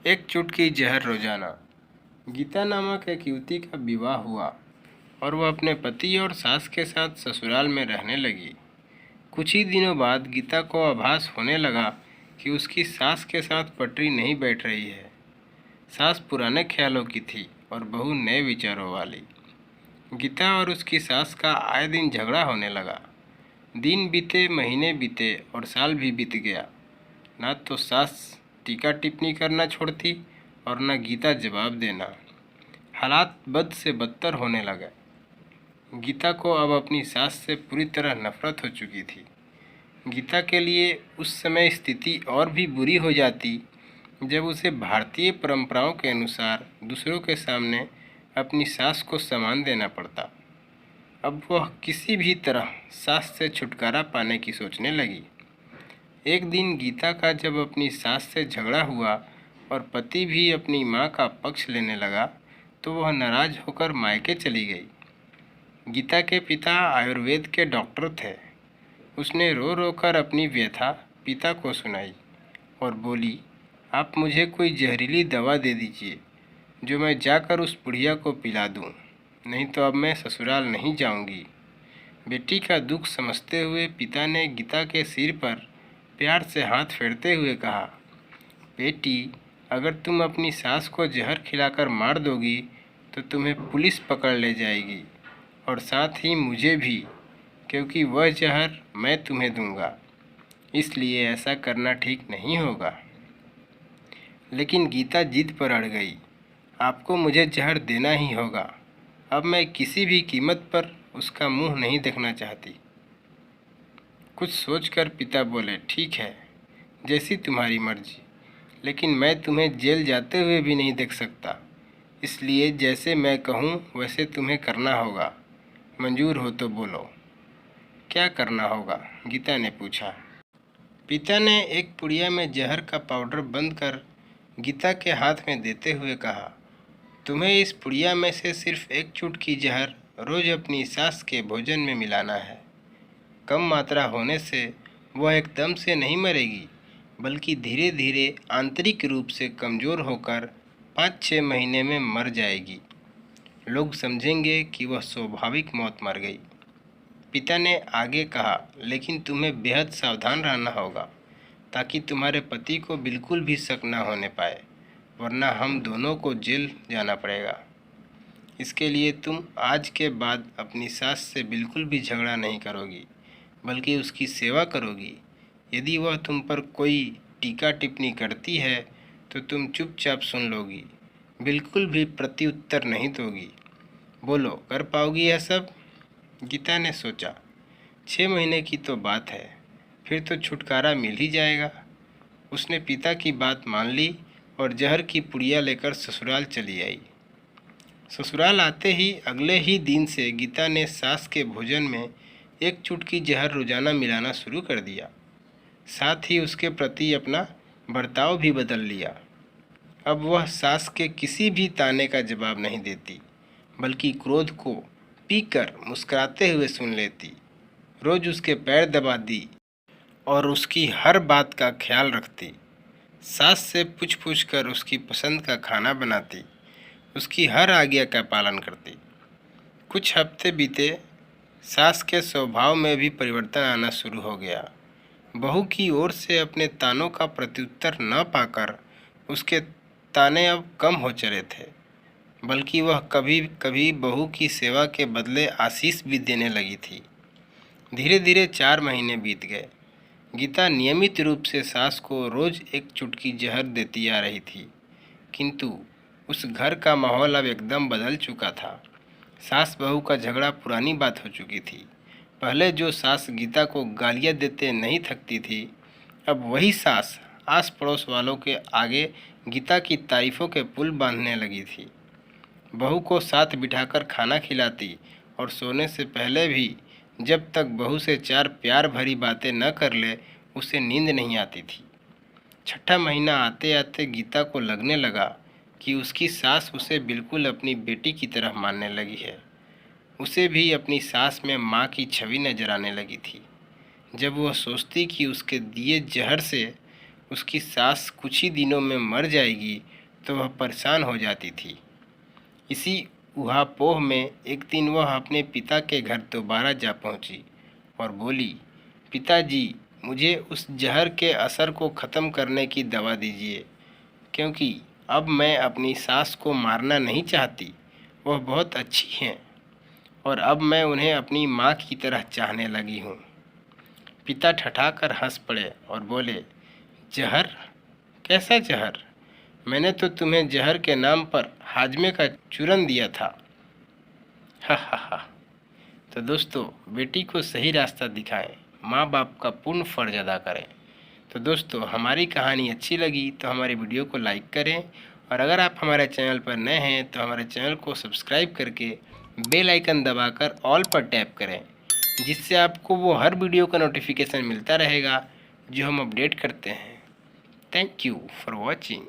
एक चुटकी जहर रोजाना। गीता नामक एक युवती का विवाह हुआ और वह अपने पति और सास के साथ ससुराल में रहने लगी। कुछ ही दिनों बाद गीता को आभास होने लगा कि उसकी सास के साथ पटरी नहीं बैठ रही है। सास पुराने ख्यालों की थी और बहू नए विचारों वाली। गीता और उसकी सास का आए दिन झगड़ा होने लगा। दिन बीते, महीने बीते और साल भी बीत गया। ना तो सास टीका टिप्पणी करना छोड़ती और न गीता जवाब देना। हालात बद से बदतर होने लगे। गीता को अब अपनी सास से पूरी तरह नफरत हो चुकी थी। गीता के लिए उस समय स्थिति और भी बुरी हो जाती जब उसे भारतीय परंपराओं के अनुसार दूसरों के सामने अपनी सास को सम्मान देना पड़ता। अब वह किसी भी तरह सास से छुटकारा पाने की सोचने लगी। एक दिन गीता का जब अपनी सास से झगड़ा हुआ और पति भी अपनी माँ का पक्ष लेने लगा तो वह नाराज होकर मायके चली गई। गीता के पिता आयुर्वेद के डॉक्टर थे। उसने रो रो कर अपनी व्यथा पिता को सुनाई और बोली, आप मुझे कोई जहरीली दवा दे दीजिए जो मैं जाकर उस बुढ़िया को पिला दूँ, नहीं तो अब मैं ससुराल नहीं जाऊँगी। बेटी का दुख समझते हुए पिता ने गीता के सिर पर प्यार से हाथ फेरते हुए कहा, बेटी, अगर तुम अपनी सास को जहर खिलाकर मार दोगी तो तुम्हें पुलिस पकड़ ले जाएगी और साथ ही मुझे भी, क्योंकि वह जहर मैं तुम्हें दूंगा। इसलिए ऐसा करना ठीक नहीं होगा। लेकिन गीता जिद पर अड़ गई, आपको मुझे जहर देना ही होगा। अब मैं किसी भी कीमत पर उसका मुंह नहीं देखना चाहती। कुछ सोचकर पिता बोले, ठीक है, जैसी तुम्हारी मर्जी, लेकिन मैं तुम्हें जेल जाते हुए भी नहीं देख सकता। इसलिए जैसे मैं कहूँ वैसे तुम्हें करना होगा। मंजूर हो तो बोलो, क्या करना होगा? गीता ने पूछा। पिता ने एक पुड़िया में जहर का पाउडर बंद कर गीता के हाथ में देते हुए कहा, तुम्हें इस पुड़िया में से सिर्फ एक चुटकी जहर रोज अपनी सास के भोजन में मिलाना है। कम मात्रा होने से वह एकदम से नहीं मरेगी, बल्कि धीरे धीरे आंतरिक रूप से कमज़ोर होकर 5-6 महीने में मर जाएगी। लोग समझेंगे कि वह स्वाभाविक मौत मर गई। पिता ने आगे कहा, लेकिन तुम्हें बेहद सावधान रहना होगा ताकि तुम्हारे पति को बिल्कुल भी शक न होने पाए, वरना हम दोनों को जेल जाना पड़ेगा। इसके लिए तुम आज के बाद अपनी सास से बिल्कुल भी झगड़ा नहीं करोगी, बल्कि उसकी सेवा करोगी। यदि वह तुम पर कोई टीका टिप्पणी करती है तो तुम चुपचाप सुन लोगी, बिल्कुल भी प्रत्युत्तर नहीं दोगी। बोलो, कर पाओगी यह सब? गीता ने सोचा, 6 महीने की तो बात है, फिर तो छुटकारा मिल ही जाएगा। उसने पिता की बात मान ली और जहर की पुड़िया लेकर ससुराल चली आई। ससुराल आते ही अगले ही दिन से गीता ने सास के भोजन में एक चुटकी जहर रोजाना मिलाना शुरू कर दिया। साथ ही उसके प्रति अपना बर्ताव भी बदल लिया। अब वह सास के किसी भी ताने का जवाब नहीं देती, बल्कि क्रोध को पीकर मुस्कुराते हुए सुन लेती। रोज उसके पैर दबा दी और उसकी हर बात का ख्याल रखती। सास से पूछ पूछ कर उसकी पसंद का खाना बनाती, उसकी हर आज्ञा का पालन करती। कुछ हफ्ते बीते, सास के स्वभाव में भी परिवर्तन आना शुरू हो गया। बहू की ओर से अपने तानों का प्रत्युत्तर न पाकर उसके ताने अब कम हो चले थे, बल्कि वह कभी कभी बहू की सेवा के बदले आशीष भी देने लगी थी। धीरे धीरे 4 महीने बीत गए। गीता नियमित रूप से सास को रोज एक चुटकी जहर देती आ रही थी, किंतु उस घर का माहौल अब एकदम बदल चुका था। सास बहू का झगड़ा पुरानी बात हो चुकी थी। पहले जो सास गीता को गालियाँ देते नहीं थकती थी, अब वही सास आस पड़ोस वालों के आगे गीता की तारीफ़ों के पुल बांधने लगी थी। बहू को साथ बिठाकर खाना खिलाती और सोने से पहले भी जब तक बहू से 4 प्यार भरी बातें न कर ले, उसे नींद नहीं आती थी। 6ठा महीना आते आते गीता को लगने लगा कि उसकी सास उसे बिल्कुल अपनी बेटी की तरह मानने लगी है। उसे भी अपनी सास में माँ की छवि नजर आने लगी थी। जब वह सोचती कि उसके दिए जहर से उसकी सास कुछ ही दिनों में मर जाएगी तो वह परेशान हो जाती थी। इसी ऊहापोह में एक दिन वह अपने पिता के घर दोबारा जा पहुंची और बोली, पिताजी, मुझे उस जहर के असर को ख़त्म करने की दवा दीजिए, क्योंकि अब मैं अपनी सास को मारना नहीं चाहती। वह बहुत अच्छी हैं और अब मैं उन्हें अपनी माँ की तरह चाहने लगी हूँ। पिता ठठाकर हंस पड़े और बोले, जहर? कैसा जहर? मैंने तो तुम्हें जहर के नाम पर हाजमे का चूरन दिया था। हा हा हा। तो दोस्तों, बेटी को सही रास्ता दिखाएं, माँ बाप का पूर्ण फर्ज अदा करें। तो दोस्तों, हमारी कहानी अच्छी लगी तो हमारे वीडियो को लाइक करें, और अगर आप हमारे चैनल पर नए हैं तो हमारे चैनल को सब्सक्राइब करके बेल आइकन दबाकर ऑल पर टैप करें, जिससे आपको वो हर वीडियो का नोटिफिकेशन मिलता रहेगा जो हम अपडेट करते हैं। Thank you for watching.